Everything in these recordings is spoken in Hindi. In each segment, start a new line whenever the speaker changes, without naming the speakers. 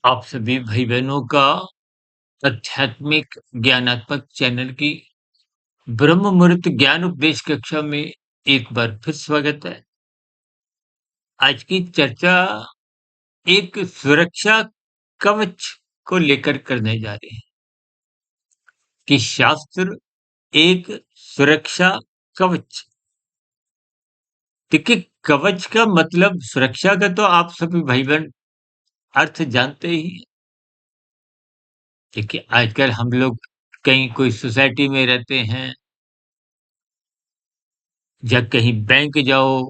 आप सभी भाई-बहनों का आध्यात्मिक ज्ञानात्मक चैनल की ब्रह्म मुहूर्त ज्ञान उपदेश कक्षा में एक बार फिर स्वागत है। आज की चर्चा एक सुरक्षा कवच को लेकर करने जा रहे हैं कि शास्त्र एक सुरक्षा कवच। देखिए, कवच का मतलब सुरक्षा का तो आप सभी भाई-बहन अर्थ जानते ही हैं। देखिए, आजकल हम लोग कहीं कोई सोसाइटी में रहते हैं या कहीं बैंक जाओ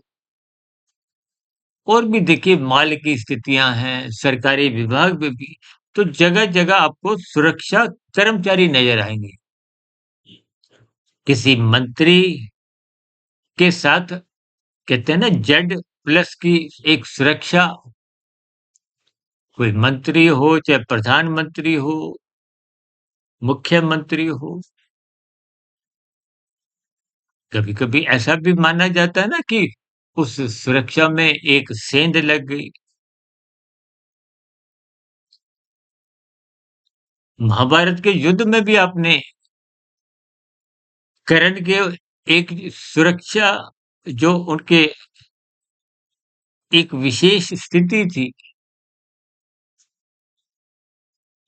और भी देखिए माल की स्थितियाँ हैं, सरकारी विभाग में भी, तो जगह-जगह आपको सुरक्षा कर्मचारी नज़र आएँगे। किसी मंत्री के साथ कहते हैं ना जेड प्लस की एक सुरक्षा, कोई मंत्री हो, चाहे प्रधानमंत्री हो, मुख्यमंत्री हो, कभी-कभी ऐसा भी माना जाता है ना कि उस सुरक्षा में एक सेंध लग गई। महाभारत के युद्ध में भी आपने कर्ण के एक सुरक्षा जो उनके एक विशेष स्थिति थी,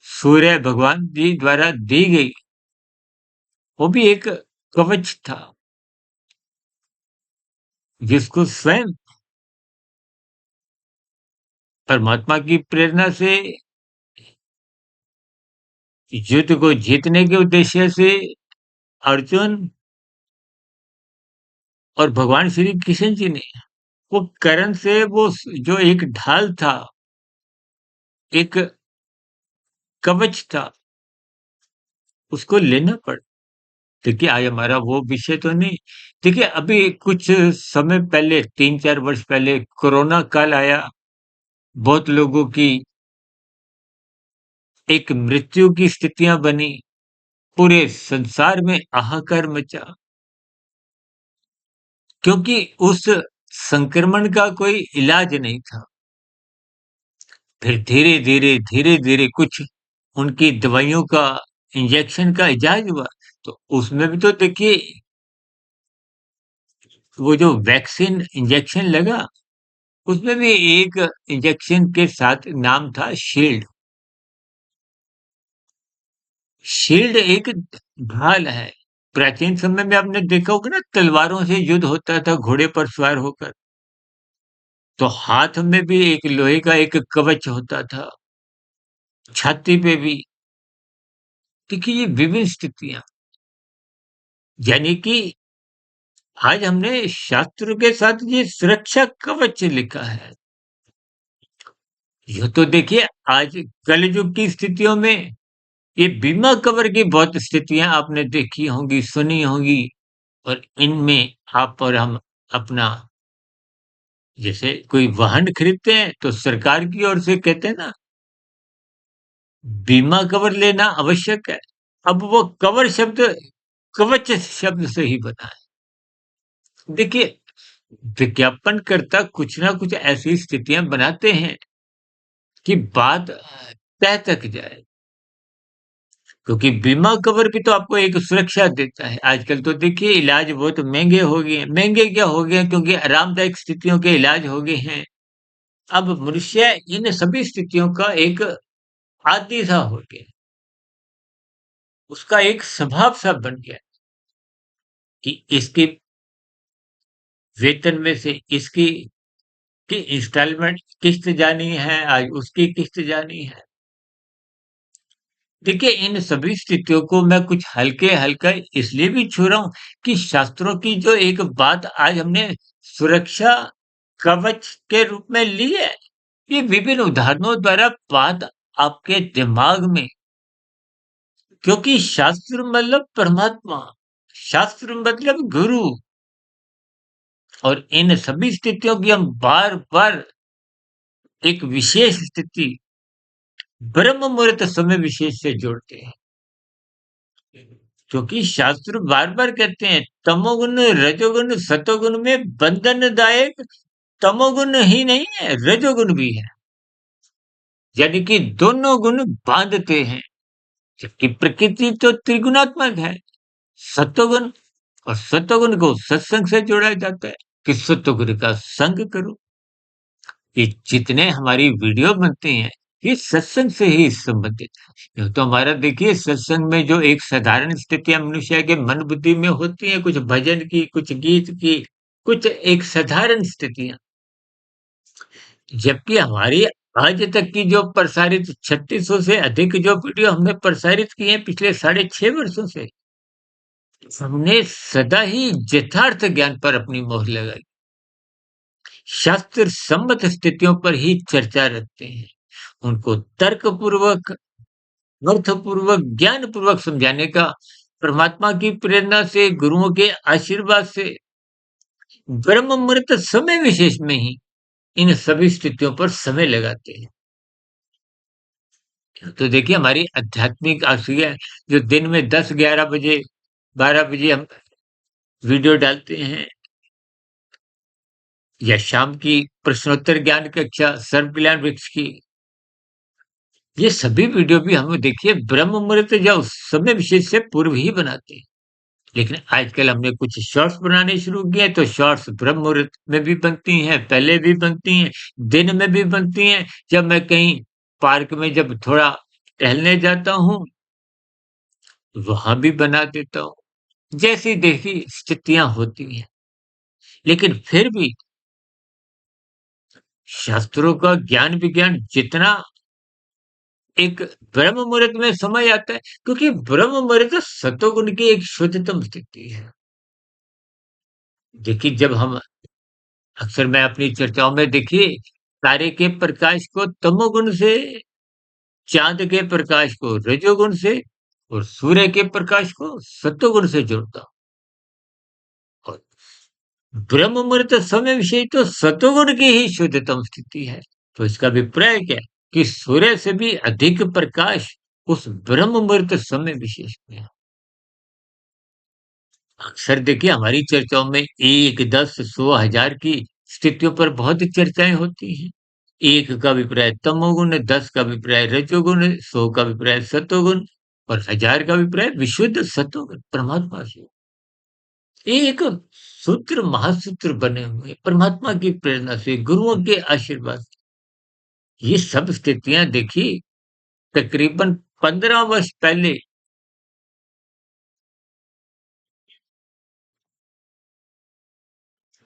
सूर्य भगवान जी द्वारा दी गई, वो भी एक कवच था, जिसको स्वयं परमात्मा की प्रेरणा से युद्ध को जीतने के उद्देश्य से अर्जुन और भगवान श्री कृष्ण जी ने वो कर्ण से वो जो एक ढाल था, एक कवच था, उसको लेना पड़ा। देखिए, आज हमारा वो विषय तो नहीं। देखिए, अभी कुछ समय पहले 3-4 वर्ष पहले कोरोना काल आया, बहुत लोगों की एक मृत्यु की स्थितियां बनी, पूरे संसार में हाहाकार मचा, क्योंकि उस संक्रमण का कोई इलाज नहीं था। फिर धीरे-धीरे कुछ उनकी दवाइयों का, इंजेक्शन का इजाज़ हुआ, तो उसमें भी तो देखिए वो जो वैक्सीन इंजेक्शन लगा, उसमें भी एक इंजेक्शन के साथ नाम था शील्ड। शील्ड एक ढाल है। प्राचीन समय में आपने देखा होगा ना तलवारों से युद्ध होता था घोड़े पर सवार होकर, तो हाथ में भी एक लोहे का एक कवच होता था, छाती पे भी। देखिए ये विभिन्न स्थितियाँ, यानी कि आज हमने शास्त्र के साथ ये सुरक्षा कवच लिखा है। ये तो देखिए आज कलयुग की स्थितियों में ये बीमा कवर की बहुत स्थितियाँ आपने देखी होंगी, सुनी होंगी और इनमें आप और हम अपना जैसे कोई वाहन खरीदते हैं तो सरकार की ओर से कहते हैं ना बीमा कवर लेना आवश्यक है। अब वो कवर शब्द कवच शब्द से ही बना है। देखिए विज्ञापनकर्ता कुछ ना कुछ ऐसी स्थितियां बनाते हैं कि बात तह तक जाए, क्योंकि बीमा कवर भी तो आपको एक सुरक्षा देता है। आजकल तो देखिए इलाज बहुत महंगे हो गए हैं। महंगे क्या हो गए हैं, क्योंकि आरामदायक स्थितियों के इलाज हो गए हैं। अब मनुष्य इन सभी स्थितियों का एक आदी सा हो गया, उसका एक स्वभाव सा बन गया कि इसके वेतन में से इसकी की इंस्टॉलमेंट किस्त जानी है, आज उसकी किस्त जानी है। देखिए इन सभी स्थितियों को मैं कुछ हल्का इसलिए भी छू रहा हूँ कि शास्त्रों की जो एक बात आज हमने सुरक्षा कवच के रूप में ली है, ये विभिन्न उदाहरणों द्वारा बात आपके दिमाग में, क्योंकि शास्त्र मतलब परमात्मा, शास्त्र मतलब गुरु, और इन सभी स्थितियों की हम बार-बार एक विशेष स्थिति ब्रह्म मुहूर्त समय विशेष से जोड़ते हैं। क्योंकि शास्त्र बार-बार कहते हैं तमोगुण, रजोगुण, सतोगुण में बंधनदायक तमोगुण ही नहीं है, रजोगुण भी है। यानी कि दोनों गुण बांधते हैं, जबकि प्रकृति तो त्रिगुणात्मक है। सत्वगुण और सत्वगुण को सत्संग से जोड़ा जाता है कि सत्वगुरु का संग करो। ये जितने हमारी वीडियो बनते हैं, ये सत्संग से ही संबंधित है। तो हमारा देखिए सत्संग में जो एक साधारण स्थितियाँ मनुष्य के मन बुद्धि में होती हैं, कुछ भजन की, कुछ गीत की, कुछ एक साधारण स्थितियाँ। जबकि हमारी आज तक की जो प्रसारित 3600 से अधिक जो वीडियो हमने प्रसारित की हैं पिछले साढ़े 6 वर्षों से, हमने सदा ही यथार्थ ज्ञान पर अपनी मोहर लगाई। शास्त्र सम्मत स्थितियों पर ही चर्चा रखते हैं। उनको तर्कपूर्वक, अर्थपूर्वक, ज्ञानपूर्वक समझाने का परमात्मा की प्रेरणा से, गुरुओं के आशीर्वाद से, ब्रह्म मुहूर्त समय विशेष में ही इन सभी स्थितियों पर समय लगाते हैं। तो देखिए हमारी आध्यात्मिक आसिया जो दिन में 10-11 बजे, 12 बजे हम वीडियो डालते हैं या शाम की प्रश्नोत्तर ज्ञान कक्षा, सर्व कल्याण वृक्ष की, ये सभी वीडियो भी हम देखिए ब्रह्म मुहूर्त या उस समय विशेष से पूर्व ही बनाते हैं। लेकिन आजकल हमने कुछ शॉर्ट्स बनाने शुरू किए हैं, तो शॉर्ट्स ब्रह्म मुहूर्त में भी बनती हैं, पहले भी बनती हैं, दिन में भी बनती हैं। जब मैं कहीं पार्क में जब थोड़ा टहलने जाता हूँ, वहाँ भी बना देता हूँ। जैसी देखी स्थितियाँ होती हैं। लेकिन फिर भी शास्त्रों का ज्ञान विज्ञान जितना एक ब्रह्म मुहूर्त में समय आता है, क्योंकि ब्रह्म मुहूर्त सतोगुण की एक शुद्धतम स्थिति है। देखिए जब हम अक्सर मैं अपनी चर्चाओं में देखिए तारे के प्रकाश को तमोगुण से, चाँद के प्रकाश को रजोगुण से और सूर्य के प्रकाश को सत्वगुण से जोड़ता हूँ। और ब्रह्म मुहूर्त समय विशेष तो सत्वगुण की ही शुद्धतम स्थिति है। तो इसका अभिप्राय क्या है कि सूर्य से भी अधिक प्रकाश उस ब्रह्म मुहूर्त समय विशेष में है। अक्सर देखिए हमारी चर्चाओं में 1, 10, 100, 1000 की स्थितियों पर बहुत चर्चाएँ होती हैं। 1 का अभिप्राय तमोगुण, 10 का अभिप्राय रजोगुण, 100 का अभिप्राय सतोगुण और 1000 का अभिप्राय विशुद्ध सतोगुण परमात्मा से। ये एक सूत्र महासूत्र बने हुए हैं परमात्मा की प्रेरणा से, गुरुओं के आशीर्वाद से। ये सब स्थितियाँ देखिए तकरीबन 15 वर्ष पहले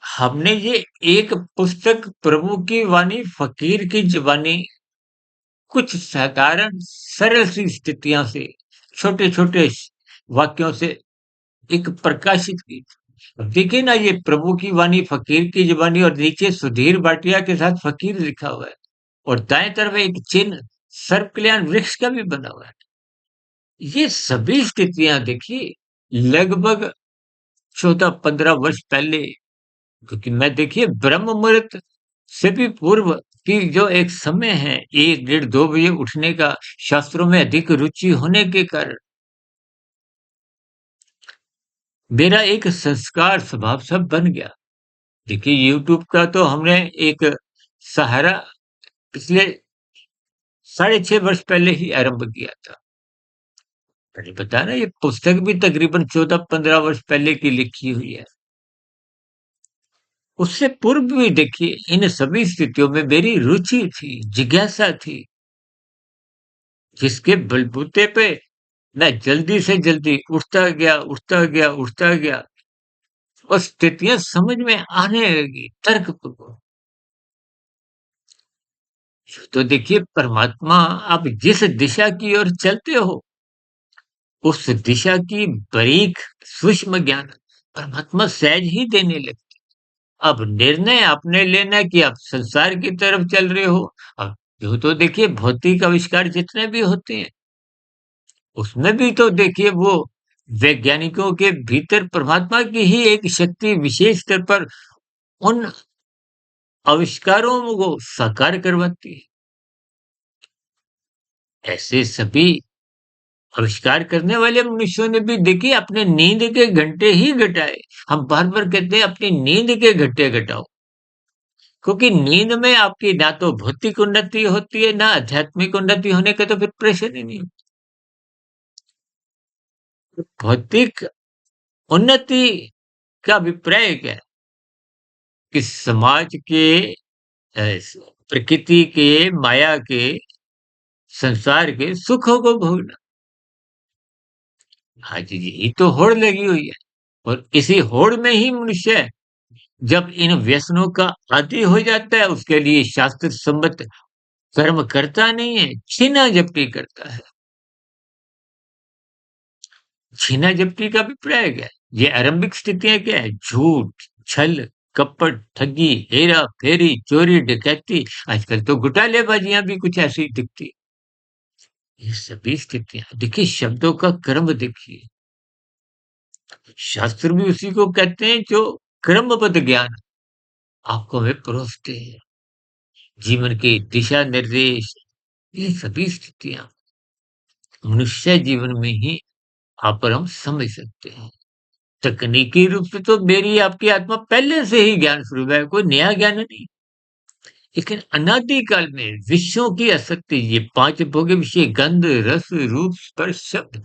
हमने ये एक पुस्तक प्रभु की वाणी फ़कीर की ज़ुबानी कुछ साधारण सरल सी स्थितियाँ से, छोटे-छोटे वाक्यों से एक प्रकाशित की। देखिए ना ये प्रभु की वाणी फ़कीर की ज़ुबानी और नीचे सुधीर भाटिया के साथ फ़कीर लिखा हुआ है और दाएँ तरफ एक चिन्ह सर्व कल्याण वृक्ष का भी बना हुआ है। ये सभी स्थितियाँ देखिए लगभग 14-15 वर्ष पहले, क्योंकि मैं देखिए ब्रह्म मुहूर्त से भी पूर्व की जो एक समय है 1 डेढ़ 2 बजे उठने का शास्त्रों में अधिक रुचि होने के कारण मेरा एक संस्कार स्वभाव सा बन गया। देखिए यूट्यूब का तो हमने एक सहारा पिछले साढ़े 6 वर्ष पहले ही आरंभ किया था। मैंने बताया ना ये पुस्तक भी तकरीबन 14-15 वर्ष पहले की लिखी हुई है। उससे पूर्व भी देखिए इन सभी स्थितियों में मेरी रुचि थी, जिज्ञासा थी, जिसके बलबूते पे मैं जल्दी से जल्दी उठता गया, उठता गया, उठता गया और स्थितियाँ समझ में आने लगी तर्कपूर्वक। तो देखिए परमात्मा आप जिस दिशा की ओर चलते हो, उस दिशा की बारीक सूक्ष्म ज्ञान परमात्मा सहज ही देने लगते। अब निर्णय आपने लेना है कि आप संसार की तरफ चल रहे हो। अब यूँ तो देखिए भौतिक आविष्कार जितने भी होते हैं, उसमें भी तो देखिए वो वैज्ञानिकों के भीतर परमात्मा की ही एक शक्ति विशेष स्तर पर उन आविष्कारों को साकार करवाती है। ऐसे सभी आविष्कार करने वाले मनुष्यों ने भी देखिए अपने नींद के घंटे ही घटाए। हम बार-बार कहते हैं अपनी नींद के घंटे घटाओ। क्योंकि नींद में आपकी ना तो भौतिक उन्नति होती है, ना आध्यात्मिक उन्नति होने का तो फिर प्रश्न ही नहीं। भौतिक उन्नति का अभिप्राय क्या है? कि समाज के प्रकृति के, माया के, संसार के सुखों को भोगना। आज यही तो होड़ लगी हुई है। और इसी होड़ में ही मनुष्य जब इन व्यसनों का आदी हो जाता है, उसके लिए शास्त्र सम्मत कर्म करता नहीं है, छीना झपटी करता है। छीना झपटी का अभिप्राय क्या है? ये आरंभिक स्थितियां क्या है? झूठ, छल, कपट, ठगी, हेरा फेरी, चोरी, डकैती, आजकल तो घोटालेबाजियां भी कुछ ऐसी दिखती। ये सभी स्थितियां देखिए, शब्दों का क्रम देखिए। शास्त्र भी उसी को कहते हैं जो क्रमबद्ध ज्ञान आपको हमें परोसते हैं। जीवन के दिशा निर्देश, ये सभी स्थितियां मनुष्य जीवन में ही आप और हम समझ सकते हैं। तकनीकी रूप से तो मेरी आपकी आत्मा पहले से ही ज्ञान स्वरूप है, कोई नया ज्ञान नहीं। लेकिन अनादि काल में विषयों की आसक्ति, ये 5 भोग्य विषय गंध, रस, रूप, स्पर्श, शब्द,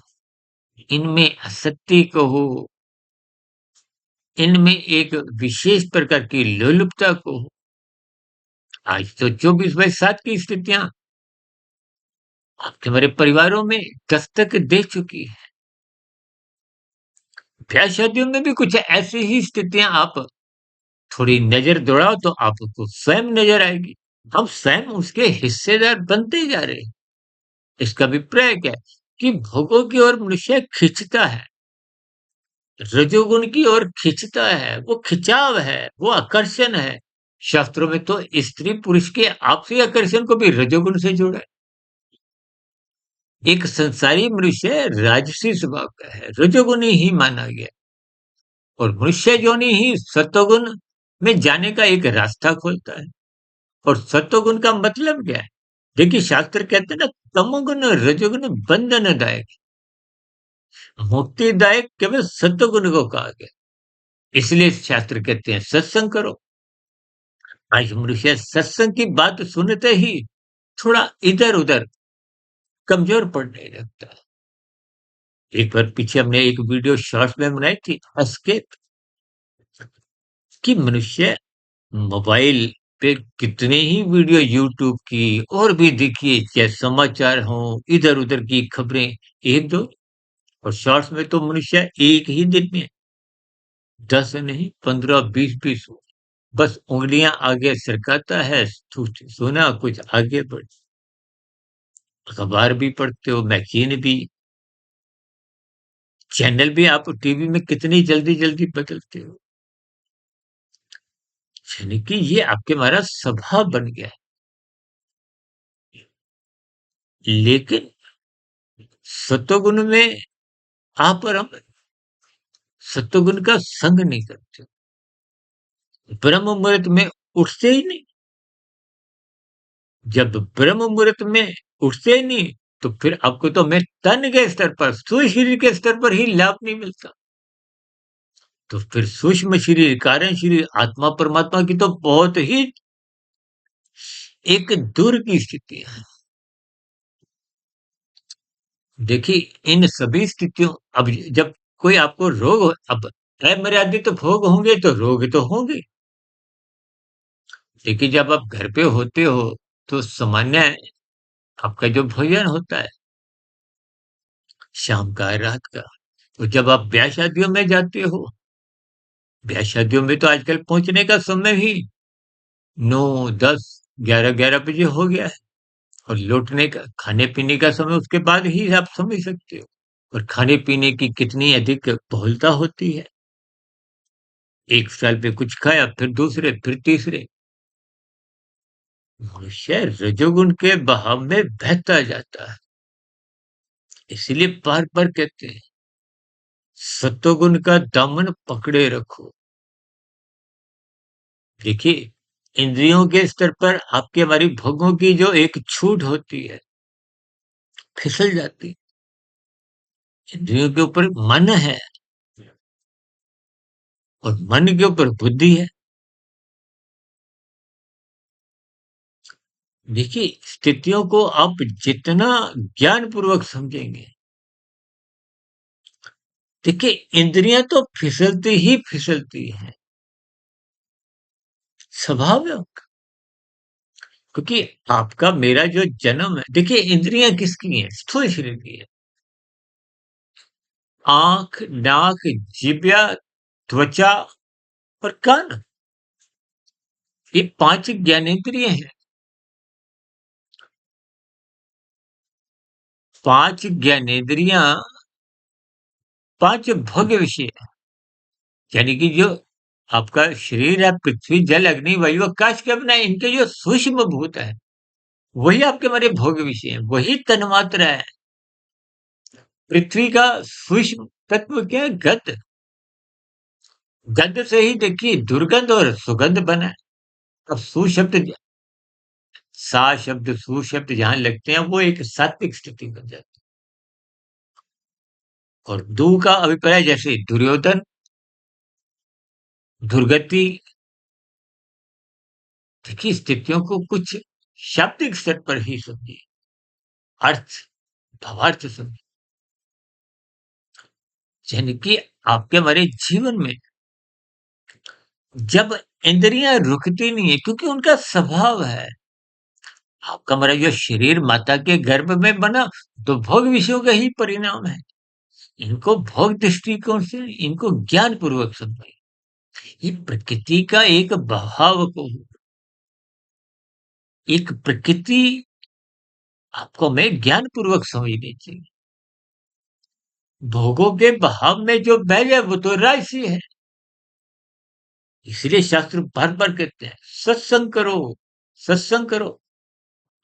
इनमें आसक्ति कहो, इनमें एक विशेष प्रकार की लोलुपता को, आज तो 24/7 की स्थितियां आपके हमारे परिवारों में दस्तक दे चुकी है। ब्याह शादियों में भी कुछ ऐसी ही स्थितियां आप थोड़ी नजर दौड़ाओ तो आपको स्वयं नजर आएगी। हम स्वयं उसके हिस्सेदार बनते जा रहे हैं। इसका अभिप्राय क्या है? कि भोगों की ओर मनुष्य खींचता है, रजोगुण की ओर खींचता है, वो खिंचाव है, वो आकर्षण है। शास्त्रों में तो स्त्री पुरुष के आपसी आकर्षण को भी रजोगुण से जोड़ा है। एक संसारी मनुष्य राजसी स्वभाव का है, रजोगुणी ही माना गया, और मनुष्य योनि ही सत्वगुण में जाने का एक रास्ता खोलता है। और सत्वगुण का मतलब क्या है? देखिए, शास्त्र कहते हैं ना, तमोगुण रजोगुण बंधनदायक, मुक्तिदायक केवल सत्वगुण को कहा गया। इसलिए शास्त्र कहते हैं सत्संग करो। आज मनुष्य सत्संग की बात सुनते ही थोड़ा इधर उधर कमजोर पड़ने लगता है। एक बार पीछे हमने एक वीडियो शॉर्ट्स में बनाई थी, एस्केप, कि मनुष्य मोबाइल पे कितने ही वीडियो यूट्यूब की और भी देखिए, चाहे समाचार हो, इधर उधर की खबरें, एक दो, और शॉर्ट्स में तो मनुष्य एक ही दिन में 10 नहीं, 15 20 बस उंगलियां आगे सरकाता है, सोना कुछ आगे बढ़। अखबार भी पढ़ते हो, मैगजीन भी, चैनल भी आप टीवी में कितनी जल्दी जल्दी बदलते हो। यानी कि ये आपके हमारा स्वभाव बन गया है। लेकिन सत्वगुण में आप और हम सत्वगुण का संग नहीं करते, ब्रह्म मुहूर्त में उठते ही नहीं। जब ब्रह्म मुहूर्त में उठते ही नहीं, तो फिर आपको तो मैं तन के स्तर पर, स्थूल शरीर के स्तर पर ही लाभ नहीं मिलता। तो फिर सूक्ष्म शरीर, कारण शरीर, आत्मा परमात्मा की तो बहुत ही एक दूर की स्थिति है। देखिए, इन सभी स्थितियों, अब जब कोई आपको रोग हो, अब अमर्यादित भोग होंगे तो रोग तो होंगे। लेकिन जब आप घर पे होते हो, तो सामान्य आपका जो भोजन होता है, शाम का, रात का, तो जब आप ब्याह शादियों में जाते हो, ब्याह शादियों में तो आजकल पहुंचने का समय ही 9, 10, 11 बजे हो गया है। और लौटने का, खाने पीने का समय उसके बाद ही आप समझ सकते हो। और खाने पीने की कितनी अधिक बहुलता होती है। एक साल पे कुछ खाया, फिर दूसरे, फिर तीसरे, मनुष्य रजोगुण के बहाव में बहता जाता है। इसीलिए बार बार कहते हैं, सत्वगुण का दामन पकड़े रखो। देखिए, इंद्रियों के स्तर पर आपकी हमारी भोगों की जो एक छूट होती है, फिसल जाती। इंद्रियों के ऊपर मन है, और मन के ऊपर बुद्धि है। देखिए, स्थितियों को आप जितना ज्ञानपूर्वक समझेंगे, देखिए इंद्रियां तो फिसलती ही फिसलती हैं, स्वाभाविक। क्योंकि आपका मेरा जो जन्म है, देखिए इंद्रियां किसकी हैं? स्थूल शरीर की है। आंख, नाक, जिह्वा, त्वचा और कान, ये पांच ज्ञानेंद्रिय हैं। पांच ज्ञानेंद्रियां पांच भोग्य विषय हैं। यानी कि जो आपका शरीर है, पृथ्वी, जल, अग्नि, वायु, आकाश के बिना इनके जो सूक्ष्म भूत है, वही आपके हमारे भोग्य विषय है, वही तन्मात्रा है। पृथ्वी का सूक्ष्म तत्व क्या है? गंध। गंध से ही देखिए दुर्गंध और सुगंध बना है। अब सा शब्द, सु शब्द जहां लगते हैं, वो एक सात्विक स्थिति बन जाती है। और दू का अभिप्राय जैसे दुर्योधन, दुर्गति। देखिए स्थितियों को कुछ शाब्दिक स्तर पर ही समझिए, अर्थ, भावार्थ समझिए। यानी कि आपके हमारे जीवन में जब इंद्रियां रुकती नहीं है, क्योंकि उनका स्वभाव है। आपका हमारा जो शरीर माता के गर्भ में बना, तो भोग विषयों का ही परिणाम है। इनको भोग दृष्टिकोण से, इनको ज्ञान पूर्वक समझिए। ये प्रकृति का एक बहाव को, एक प्रकृति आपको हमें ज्ञान पूर्वक समझनी चाहिए। भोगों के बहाव में जो बह जाए वो तो राशि है। इसलिए शास्त्र बार बार कहते हैं सत्संग करो, सत्संग करो।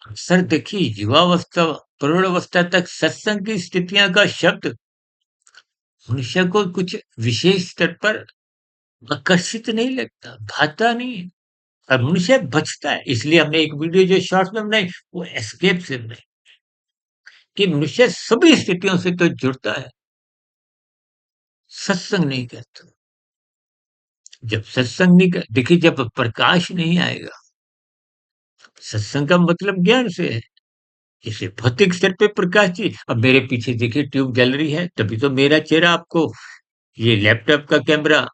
अक्सर देखिए युवावस्था, प्रौढ़ावस्था तक सत्संग की स्थितियां का शब्द मनुष्य को कुछ विशेष स्तर पर आकर्षित नहीं लगता, भाता नहीं है। और मनुष्य बचता है। इसलिए हमने एक वीडियो जो शॉर्ट्स में बनाई, वो एस्केप से बनाई, कि मनुष्य सभी स्थितियों से तो जुड़ता है, सत्संग नहीं करता। जब सत्संग नहीं कर, देखिए जब प्रकाश नहीं आएगा, सत्संग का मतलब ज्ञान से है। जैसे भौतिक स्तर पे प्रकाश जी, अब मेरे पीछे देखिए ट्यूब जल रही है, तभी तो मेरा चेहरा आपको ये लैपटॉप का कैमरा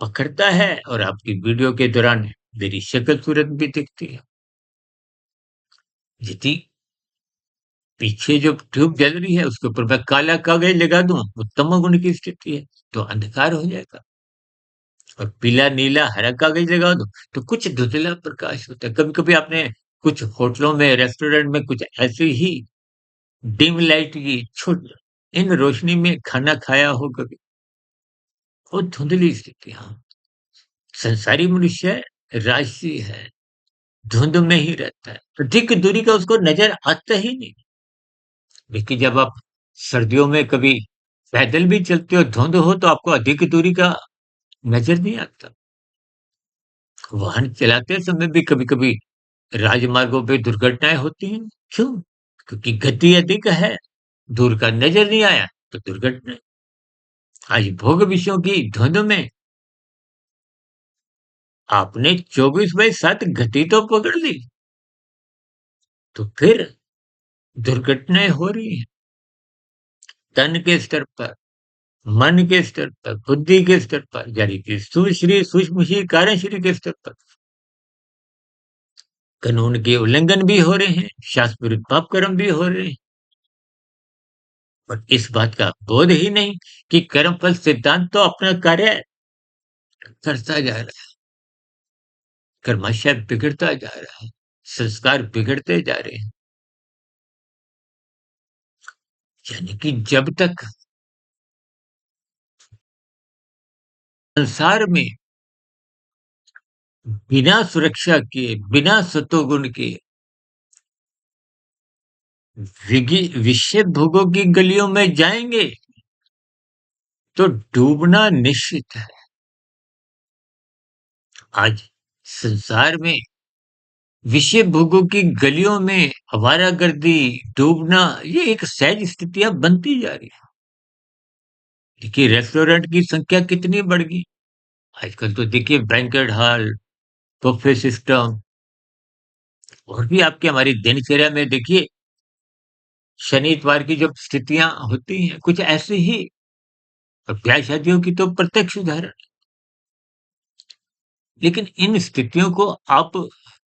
पकड़ता है, और आपकी वीडियो के दौरान मेरी शक्ल सूरत भी दिखती है। यदि पीछे जो ट्यूब जल रही है उसके ऊपर मैं काला कागज लगा दूं, वो तमोगुण की स्थिति है, तो अंधकार हो जाएगा। और पीला, नीला, हरा कागज लगा दो, तो कुछ धुंधला प्रकाश होता है। कभी कभी आपने कुछ होटलों में, रेस्टोरेंट में कुछ ऐसी ही डिम लाइट की छुट इन रोशनी में खाना खाया हो कभी? वो धुंधली स्थिति, हाँ। संसारी मनुष्य राजसी है, धुंध में ही रहता है, अधिक दूरी का उसको नजर आता ही नहीं। लेकिन जब आप सर्दियों में कभी पैदल भी चलते हो, धुंध हो, तो आपको अधिक दूरी का नजर नहीं आता। वाहन चलाते समय भी कभी कभी राजमार्गों पे दुर्घटनाएं होती हैं। क्यों? क्योंकि गति अधिक है, दूर का नजर नहीं आया, तो दुर्घटना। आज भोग विषयों की धुंध में आपने 24/7 गति तो पकड़ ली, तो फिर दुर्घटनाएं हो रही हैं। तन के स्तर पर, मन के स्तर पर, बुद्धि के स्तर पर, यानी कि सूक्ष्म सूक्ष्म ही कारण शरीर के स्तर पर कानून के उल्लंघन भी हो रहे हैं, शास्त्र विरुद्ध पाप कर्म भी हो रहे हैं। और इस बात का बोध ही नहीं कि कर्मफल सिद्धांत तो अपना कार्य करता जा रहा है, कर्माशय बिगड़ता जा रहा है, संस्कार बिगड़ते जा रहे हैं। यानी कि जब तक संसार में बिना सुरक्षा के, बिना सतोगुण के विषय भोगों की गलियों में जाएंगे, तो डूबना निश्चित है। आज संसार में विषय भोगों की गलियों में आवारागर्दी, डूबना, ये एक सहज स्थितियां बनती जा रही है। देखिए रेस्टोरेंट की संख्या कितनी बढ़ गई। आजकल तो देखिए बैंक्वेट हॉल, बुफे सिस्टम, और भी आपके हमारी दिनचर्या में देखिए, शनि इतवार की जब स्थितियाँ होती हैं, कुछ ऐसे ही, और ब्याह-शादियों की तो प्रत्यक्ष उदाहरण। लेकिन इन स्थितियों को आप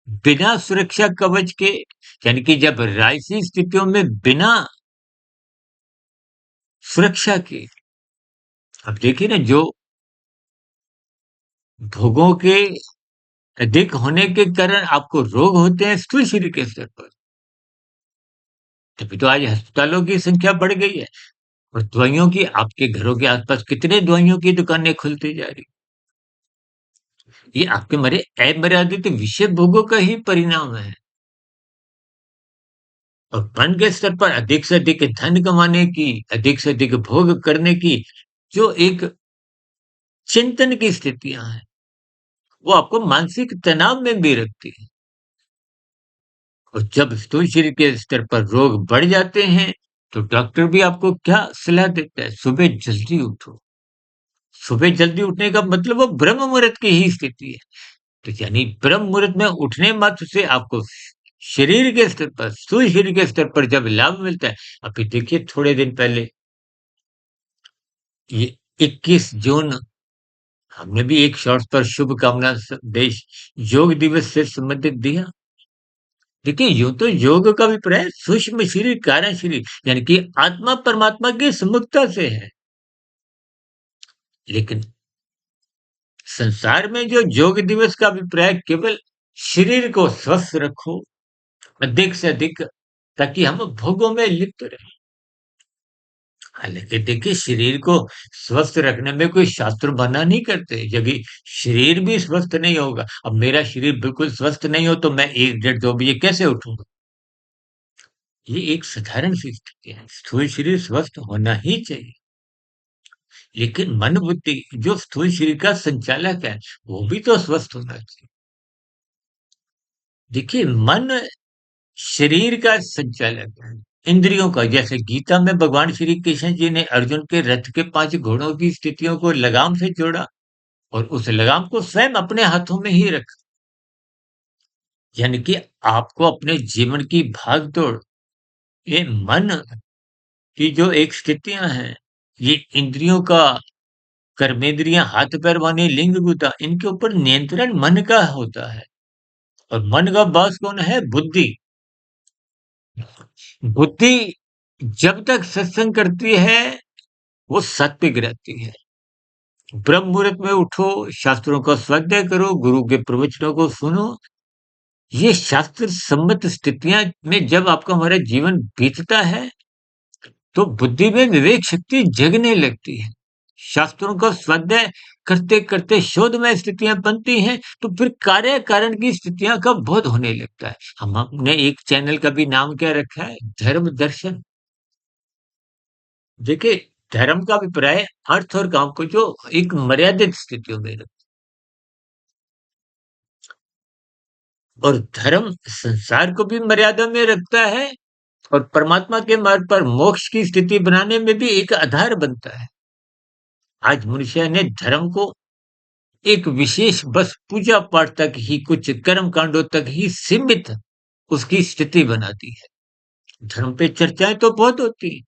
बिना सुरक्षा कवच के, यानी कि जब राजसी स्थितियों में बिना सुरक्षा के, अब देखिए ना, जो भोगों के अधिक होने के कारण आपको रोग होते हैं स्थूल शरीर के स्तर पर, तभी तो आज अस्पतालों की संख्या बढ़ गई है। और दवाइयों की, आपके घरों के आसपास कितने दवाइयों की दुकानें खुलती जा रही। ये आपके मरे अमर्यादित विषय भोगों का ही परिणाम है। और धन के स्तर पर अधिक से अधिक धन कमाने की, अधिक से अधिक भोग करने की जो एक चिंतन की स्थितियाँ हैं, वो आपको मानसिक तनाव में भी रखती हैं। और जब स्थूल शरीर के स्तर पर रोग बढ़ जाते हैं, तो डॉक्टर भी आपको क्या सलाह देता है? सुबह जल्दी उठो। सुबह जल्दी उठने का मतलब वो ब्रह्म मुहूर्त की ही स्थिति है। तो यानी ब्रह्म मुहूर्त में उठने मात्र से आपको शरीर के स्तर पर, स्थूल शरीर के स्तर पर जब लाभ मिलता है, अभी देखिए थोड़े दिन पहले ये 21 जून, हमने भी एक शॉर्ट्स पर शुभकामना संदेश योग दिवस से संबंधित दिया। देखिए, यूँ तो योग का अभिप्राय सूक्ष्म शरीर, कारण शरीर, यानी कि आत्मा परमात्मा की सम्मुखता से है। लेकिन संसार में जो योग दिवस का अभिप्राय केवल शरीर को स्वस्थ रखो, अधिक से अधिक, ताकि हम भोगों में लिप्त रहें। हालाँकि देखिए, शरीर को स्वस्थ रखने में कोई शास्त्र मना नहीं करते। यदि शरीर भी स्वस्थ नहीं होगा, अब मेरा शरीर बिल्कुल स्वस्थ नहीं हो तो मैं 1 डेढ़ 2 बजे कैसे उठूँगा? ये एक साधारण सी स्थिति है। स्थूल शरीर स्वस्थ होना ही चाहिए। लेकिन मन बुद्धि जो स्थूल शरीर का संचालक है, वो भी तो स्वस्थ होना चाहिए। देखिए, मन शरीर का संचालक है, इंद्रियों का। जैसे गीता में भगवान श्री कृष्ण जी ने अर्जुन के रथ के 5 घोड़ों की स्थितियों को लगाम से जोड़ा, और उस लगाम को स्वयं अपने हाथों में ही रखा। यानी कि आपको अपने जीवन की भाग-दौड़, ये मन की जो एक स्थितियाँ हैं, ये इंद्रियों का, कर्मेंद्रियाँ, हाथ-पैर वाणी, लिंग-गुदा, इनके ऊपर नियंत्रण मन का होता है। और मन का बॉस कौन है? बुद्धि। बुद्धि जब तक सत्संग करती है, वो सात्विक रहती है। ब्रह्म मुहूर्त में उठो, शास्त्रों का स्वाध्याय करो, गुरु के प्रवचनों को सुनो। ये शास्त्र सम्मत स्थितियाँ में जब आपका हमारा जीवन बीतता है, तो बुद्धि में विवेक शक्ति जगने लगती है। शास्त्रों का स्वाध्याय करते-करते शोधमय स्थितियाँ बनती हैं, तो फिर कार्य-कारण की स्थितियाँ का बोध होने लगता है। हमने एक चैनल का भी नाम क्या रखा है? धर्म दर्शन। देखिए, धर्म का अभिप्राय अर्थ और काम को जो एक मर्यादित स्थितियों में रख, और धर्म संसार को भी मर्यादा में रखता है, और परमात्मा के मार्ग पर मोक्ष की स्थिति बनाने में भी एक आधार बनता है। आज मनुष्य ने धर्म को एक विशेष बस पूजा पाठ तक ही, कुछ कर्म कांडों तक ही सीमित उसकी स्थिति बना दी है। धर्म पे चर्चाएं तो बहुत होती हैं,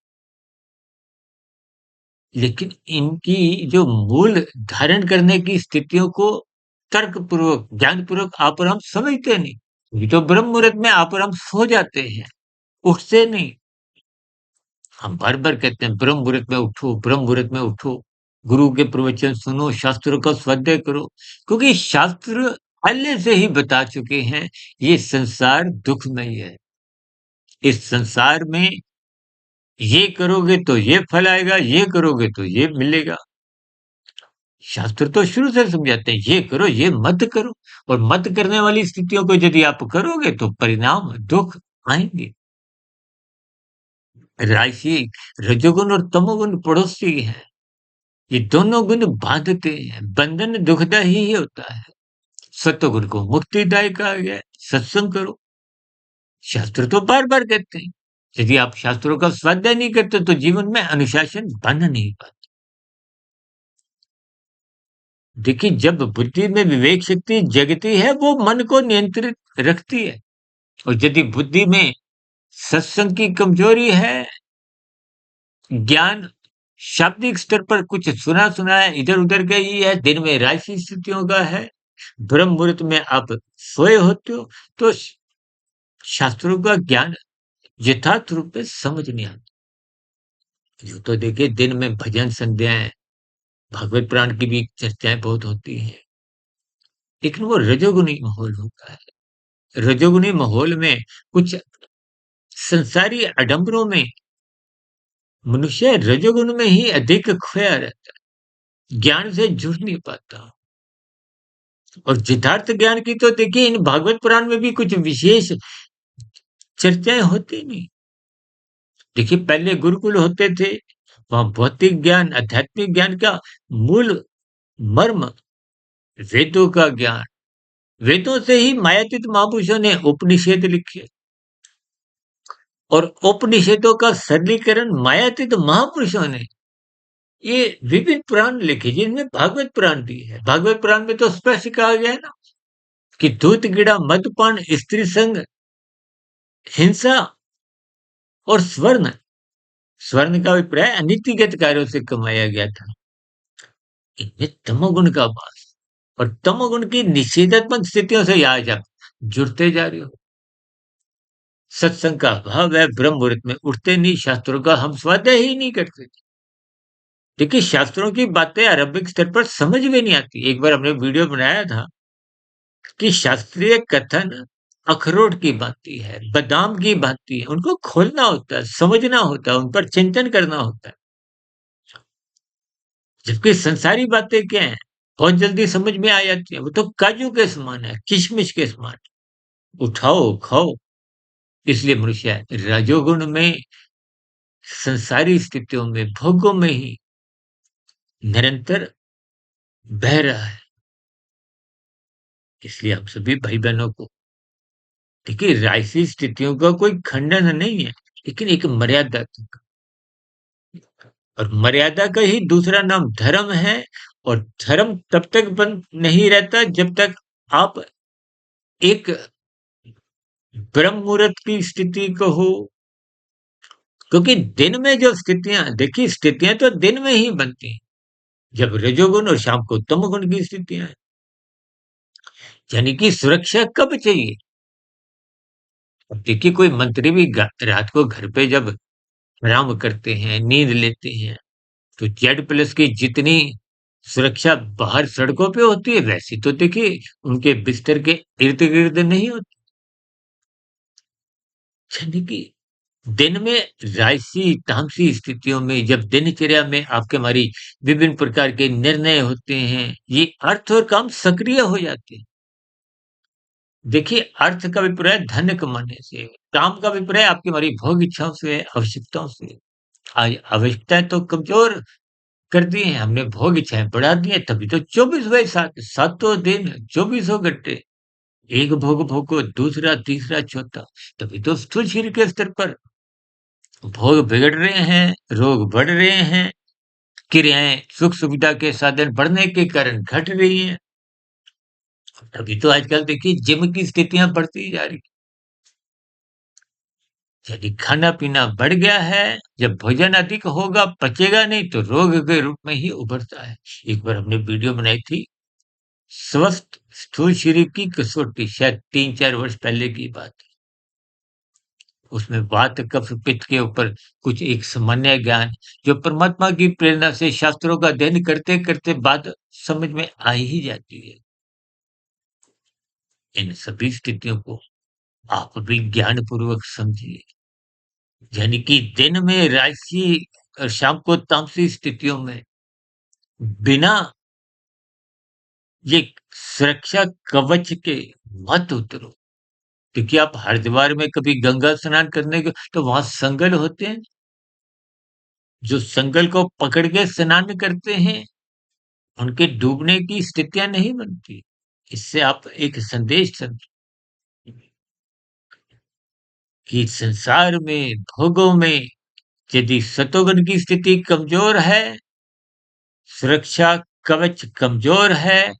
लेकिन इनकी जो मूल धारण करने की स्थितियों को तर्क पूर्वक, ज्ञान पूर्वक आप और हम समझते नहीं। ये तो ब्रह्म मुहूर्त में आप और हम सो जाते हैं, उठते नहीं। हम बार-बार कहते हैं ब्रह्म मुहूर्त में उठो, ब्रह्म मुहूर्त में उठो, गुरु के प्रवचन सुनो, शास्त्रों का स्वाध्याय करो, क्योंकि शास्त्र पहले से ही बता चुके हैं, ये संसार दुखमय है। इस संसार में ये करोगे तो ये फल आएगा, ये करोगे तो ये मिलेगा। शास्त्र तो शुरू से समझाते हैं, ये करो, ये मत करो। और मत करने वाली स्थितियों को यदि आप करोगे तो परिणाम दुःख आएँगे। राशि, रजोगुण और तमोगुण पड़ोसी हैं। ये दोनों गुण बांधते हैं, बंधन दुखदाई ही होता है। सत्वगुण को मुक्तिदायक कहा गया है, सत्संग करो। शास्त्र तो बार-बार कहते हैं, यदि आप शास्त्रों का स्वाध्याय नहीं करते तो जीवन में अनुशासन बन नहीं पाता। देखिए, जब बुद्धि में विवेक शक्ति जगती है, वो मन को नियंत्रित रखती है। और यदि बुद्धि में सत्संग की कमजोरी है, ज्ञान शाब्दिक स्तर पर कुछ सुना-सुना है, इधर-उधर का ही है, दिन में राशि स्थितियों का है, ब्रह्म मुहूर्त में आप सोए होते हो, तो शास्त्रों का ज्ञान यथार्थ रूप में समझ नहीं आता। यूँ तो देखिए दिन में भजन संध्याएँ, भागवत पुराण की भी चर्चाएँ बहुत होती हैं, लेकिन वो रजोगुनी माहौल होता है। रजोगुनी माहौल में कुछ संसारी आडंबरों में मनुष्य रजोगुण में ही अधिक खोया रहता है, ज्ञान से जुड़ नहीं पाता। और सिद्धार्थ ज्ञान की तो देखिए इन भागवत पुराण में भी कुछ विशेष चर्चाएँ होती नहीं। देखिए पहले गुरुकुल होते थे, वहाँ भौतिक ज्ञान, आध्यात्मिक ज्ञान का मूल मर्म वेदों का ज्ञान, वेदों से ही मायातीत महापुरुषों ने उपनिषद लिखे और उपनिषदों का सरलीकरण मायातीत महापुरुषों ने ये विभिन्न पुराण लिखे जिनमें भागवत पुराण भी है। भागवत पुराण में तो स्पष्ट कहा गया है ना कि धूत गिड़ा मदपान स्त्री संग हिंसा और स्वर्ण स्वर्ण का अभिप्राय अनीतिगत कार्यों से कमाया गया था। इनमें तमोगुण का वास और तमोगुण की निषेधात्मक स्थितियों से आज आप जुड़ते जा रहे हो। सत्संग का अभाव है, ब्रह्म मुहूर्त में उठते नहीं, शास्त्रों का हम स्वाध्याय ही नहीं करते। देखिए शास्त्रों की बातें आरंभिक स्तर पर समझ में नहीं आती। एक बार हमने वीडियो बनाया था कि शास्त्रीय कथन अखरोट की भांति है, बादाम की भांति है, उनको खोलना होता है, समझना होता है, उन पर चिंतन करना होता है। जबकि संसारी बातें क्या हैं? बहुत जल्दी समझ में आ जाती हैं, वो तो काजू के समान है, किशमिश के समान। उठाओ, खाओ। इसलिए मनुष्य रजोगुण में, संसारी स्थितियों में, भोगों में ही निरंतर बह रहा है। इसलिए हम सभी भाई-बहनों को देखिए राजसी स्थितियों का कोई खंडन नहीं है, लेकिन एक मर्यादा तक। और मर्यादा का ही दूसरा नाम धर्म है और धर्म तब तक बंद नहीं रहता जब तक आप एक ब्रह्म मुहूर्त की स्थिति को हो, क्योंकि दिन में जो स्थितियां देखिए स्थितियां तो दिन में ही बनती हैं जब रजोगुण और शाम को तमोगुण की स्थितियां हैं। यानी कि सुरक्षा कब चाहिए? अब देखिए कोई मंत्री भी रात को घर पे जब आराम करते हैं, नींद लेते हैं, तो जेड प्लस की जितनी सुरक्षा बाहर सड़कों पे होती है वैसी तो देखिए उनके बिस्तर के इर्द गिर्द नहीं होती। यानी कि दिन में राजसी तामसी स्थितियों में जब दिनचर्या में आपके हमारी विभिन्न प्रकार के निर्णय होते हैं, ये अर्थ और काम सक्रिय हो जाते हैं। देखिए अर्थ का अभिप्राय धन कमाने से, काम का अभिप्राय आपकी हमारी भोग इच्छाओं से, आवश्यकताओं से। आज आवश्यकताएं तो कमजोर कर दी हैं, हमने भोग इच्छाएं बढ़ा दी हैं, तभी तो 24 बाई 7 सातों दिन 24 घंटे एक भोग भोगो, दूसरा, तीसरा, चौथा, तभी तो स्थूल शरीर के स्तर पर भोग बिगड़ रहे हैं, रोग बढ़ रहे हैं, क्रियाएँ, सुख-सुविधा के साधन बढ़ने के कारण घट रही हैं। तभी तो आजकल देखिए जिम की स्थितियाँ बढ़ती जा रही हैं। यदि खाना-पीना बढ़ गया है, जब भोजन अधिक होगा, पचेगा नहीं तो रोग के रूप में ही उभरता है। एक बार हमने वीडियो बनाई थी, स्वस्थ स्थूल शरीर की कसौटी, शायद 3-4 वर्ष पहले की बात है। उसमें वात, कफ, पित्त के ऊपर कुछ एक सामान्य ज्ञान जो परमात्मा की प्रेरणा से शास्त्रों का अध्ययन करते-करते बात समझ में आ ही जाती है। इन सभी स्थितियों को आप भी ज्ञानपूर्वक समझिए। यानी कि दिन में राजसी और शाम को तामसी स्थितियों में बिना ये सुरक्षा कवच के मत उतरो। क्योंकि आप हरिद्वार में कभी गंगा स्नान करने गए तो वहाँ संगल होते हैं, जो संगल को पकड़ के स्नान करते हैं, उनके डूबने की स्थितियाँ नहीं बनती। इससे आप एक संदेश समझो कि संसार में, भोगों में यदि सतोगुण की स्थिति कमज़ोर है, सुरक्षा कवच कमज़ोर है,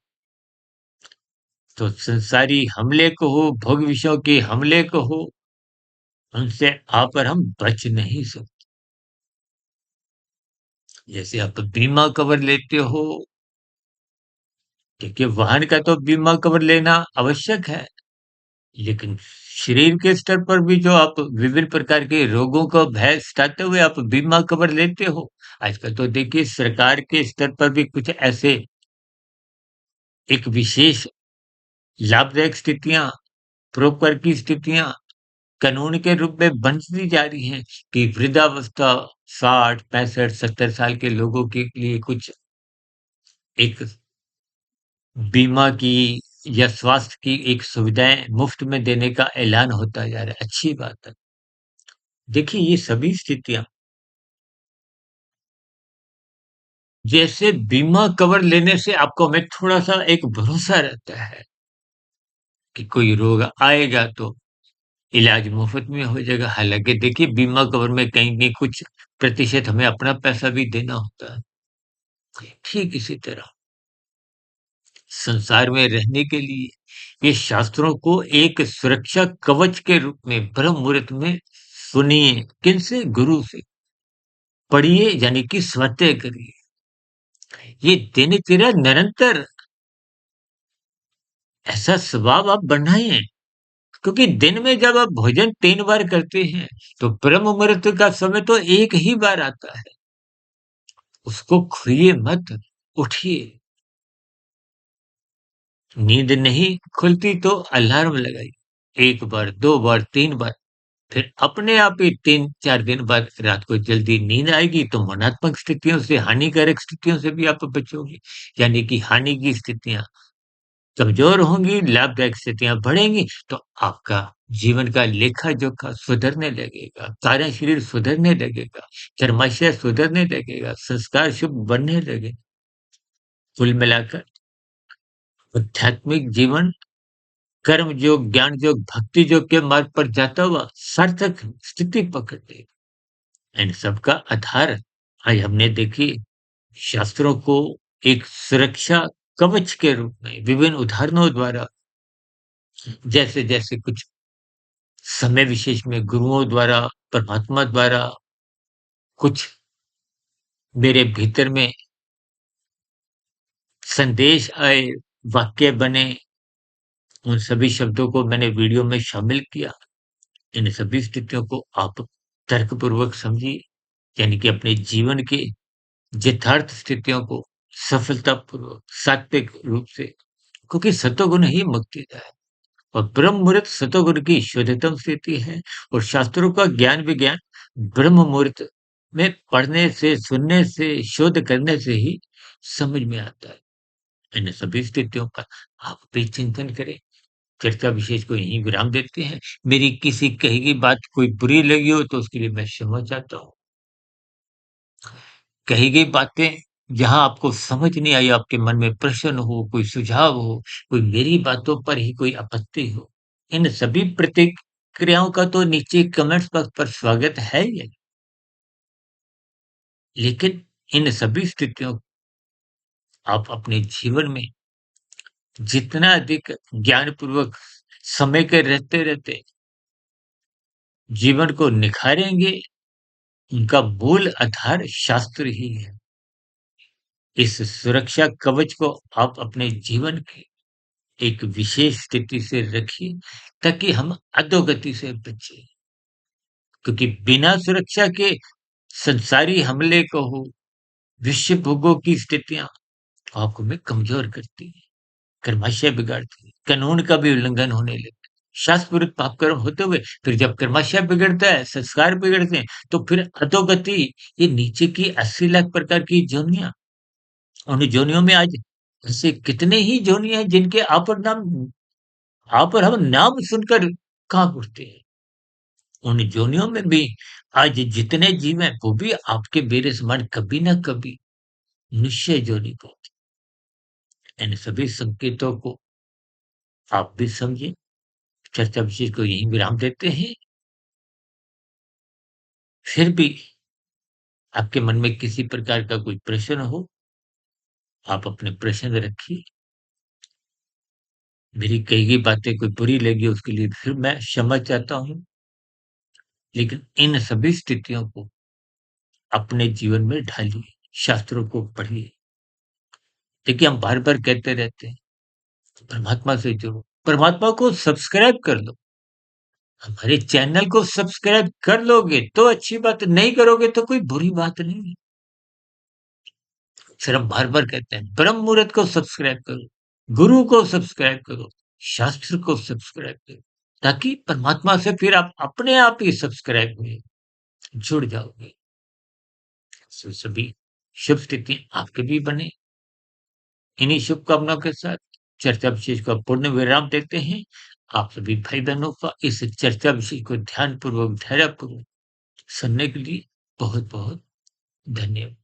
तो संसारी हमले को हो, भोग विषयों के हमले को हो, उनसे आ पर हम बच नहीं सकते। जैसे आप बीमा कवर लेते हो, देखिए वाहन का तो बीमा कवर लेना आवश्यक है, लेकिन शरीर के स्तर पर भी जो आप विभिन्न प्रकार के रोगों का भय सताते हुए आप बीमा कवर लेते हो। आजकल तो देखिए सरकार के स्तर पर भी कुछ ऐसे एक विशेष लाभदायक स्थितियाँ, प्रोकर की स्थितियाँ कानून के रूप में बनती जा रही हैं कि वृद्धावस्था 60, 65, 70 साल के लोगों के लिए कुछ एक बीमा की या स्वास्थ्य की एक सुविधाएँ मुफ्त में देने का ऐलान होता जा रहा है, अच्छी बात है। देखिए ये सभी स्थितियाँ जैसे बीमा कवर लेने से आपको हमें थोड़ा-सा एक भरोसा रहता है कि कोई रोग आएगा तो इलाज मुफ्त में हो जाएगा। हालाँकि देखिए बीमा कवर में कहीं न कुछ प्रतिशत हमें अपना पैसा भी देना होता है। ठीक इसी तरह संसार में रहने के लिए ये शास्त्रों को एक सुरक्षा कवच के रूप में ब्रह्म मुहूर्त में सुनिए। किनसे? गुरु से। पढ़िए यानी कि स्वतः करिए। ये दिनचर्या निरंतर ऐसा स्वभाव आप बनाएँ क्योंकि दिन में जब आप भोजन 3 बार करते हैं, तो ब्रह्म मुहूर्त का समय तो एक ही बार आता है। उसको खोइए मत, उठिए। नींद नहीं खुलती तो अलार्म लगाइए। 1 बार, 2 बार, 3 बार, फिर अपने आप ही 3-4 दिन बाद रात को जल्दी नींद आएगी तो मनात्मक स्थितियों से, हानिकारक स्थितियों से भी आप बचोगे। यानी कि हानि की स्थितियाँ कमज़ोर होंगी, लाभदायक स्थितियाँ बढ़ेंगी, तो आपका जीवन का लेखा-जोखा सुधरने लगेगा, कार्यशरीर सुधरने लगेगा, कर्माशय सुधरने लगेगा, संस्कार शुभ बनने लगेंगे। कुल मिलाकर आध्यात्मिक जीवन कर्म योग, ज्ञान योग, भक्ति योग के मार्ग पर जाता हुआ सार्थक स्थिति पकड़ लेगा। इन सब का आधार आज हमने देखिए शास्त्रों को एक सुरक्षा कवच के रूप में विभिन्न उदाहरणों द्वारा जैसे-जैसे कुछ समय विशेष में गुरुओं द्वारा, परमात्मा द्वारा कुछ मेरे भीतर में संदेश आए, वाक्य बने, उन सभी शब्दों को मैंने वीडियो में शामिल किया। इन सभी स्थितियों को आप तर्कपूर्वक समझिए, यानी कि अपने जीवन के यथार्थ स्थितियों को सफलतापूर्वक, सात्विक रूप से क्योंकि सतोगुण ही मुक्तिदायक है। और ब्रह्म मुहूर्त सतोगुण की शुद्धतम स्थिति है और शास्त्रों का ज्ञान विज्ञान ब्रह्म मुहूर्त में पढ़ने से, सुनने से, शोध करने से ही समझ में आता है। इन सभी स्थितियों का आप भी चिंतन करें। चर्चा विशेष को यहीं विराम देते हैं। मेरी किसी कही गई बात कोई बुरी लगी हो तो उसके लिए मैं क्षमा चाहता हूँ। कही गई बातें जहाँ आपको समझ नहीं आई, आपके मन में प्रश्न हो, कोई सुझाव हो, कोई मेरी बातों पर ही कोई आपत्ति हो, इन सभी प्रतिक्रियाओं का तो नीचे कमेंट्स बॉक्स पर स्वागत है ही है। लेकिन इन सभी स्थितियों आप अपने जीवन में जितना अधिक ज्ञानपूर्वक समय के रहते-रहते जीवन को निखारेंगे, उनका मूल आधार शास्त्र ही है। इस सुरक्षा कवच को आप अपने जीवन की एक विशेष स्थिति से रखिए ताकि हम अधोगति से बचें। क्योंकि बिना सुरक्षा के संसारी हमले को हो, विश्व भोगों की स्थितियाँ आपको में कमज़ोर करती हैं, कर्माशय बिगाड़ती हैं, कानून का भी उल्लंघन होने लगता है। शास्त्र विरुद्ध पाप कर्म होते हुए फिर जब कर्माशय बिगड़ता है, संस्कार बिगड़ते हैं, तो फिर अधोगति ये नीचे की 80 लाख प्रकार की योनियाँ, उन योनियों में आज ऐसे कितने ही योनि हैं जिनके आप और हम नाम सुनकर काँप उठते हैं। उन योनियों में भी आज जितने जीव हैं, वो भी आपके मेरे समान कभी न कभी निश्चय योनि को इन सभी संकेतों को आप भी समझें। चर्चा विशेष को यहीं विराम देते हैं। फिर भी आपके मन में किसी प्रकार का कोई प्रश्न हो, आप अपने प्रश्न रखिए। मेरी कही गई बातें कोई बुरी लगी उसके लिए फिर मैं क्षमा चाहता हूँ। लेकिन इन सभी स्थितियों को अपने जीवन में ढालिए, शास्त्रों को पढ़िए। देखिए हम बार-बार कहते रहते हैं, परमात्मा से जुड़ो, परमात्मा को सब्सक्राइब कर लो। हमारे चैनल को सब्सक्राइब कर लोगे तो अच्छी बात है, नहीं करोगे तो कोई बुरी बात नहीं है। फिर हम बार-बार कहते हैं, ब्रह्म मुहूर्त को सब्सक्राइब करो, गुरु को सब्सक्राइब करो, शास्त्र को सब्सक्राइब करो, ताकि परमात्मा से फिर आप अपने आप ही सब्सक्राइब में जुड़ जाओगे। सो सभी शुभ स्थिति आपके भी बने। इन्हीं शुभकामनाओं के साथ चर्चा विशेष को पूर्ण विराम देते हैं। आप सभी भाई-बहनों का इस चर्चा विषय को ध्यानपूर्वक, धैर्यपूर्वक सुनने के लिए बहुत-बहुत धन्यवाद।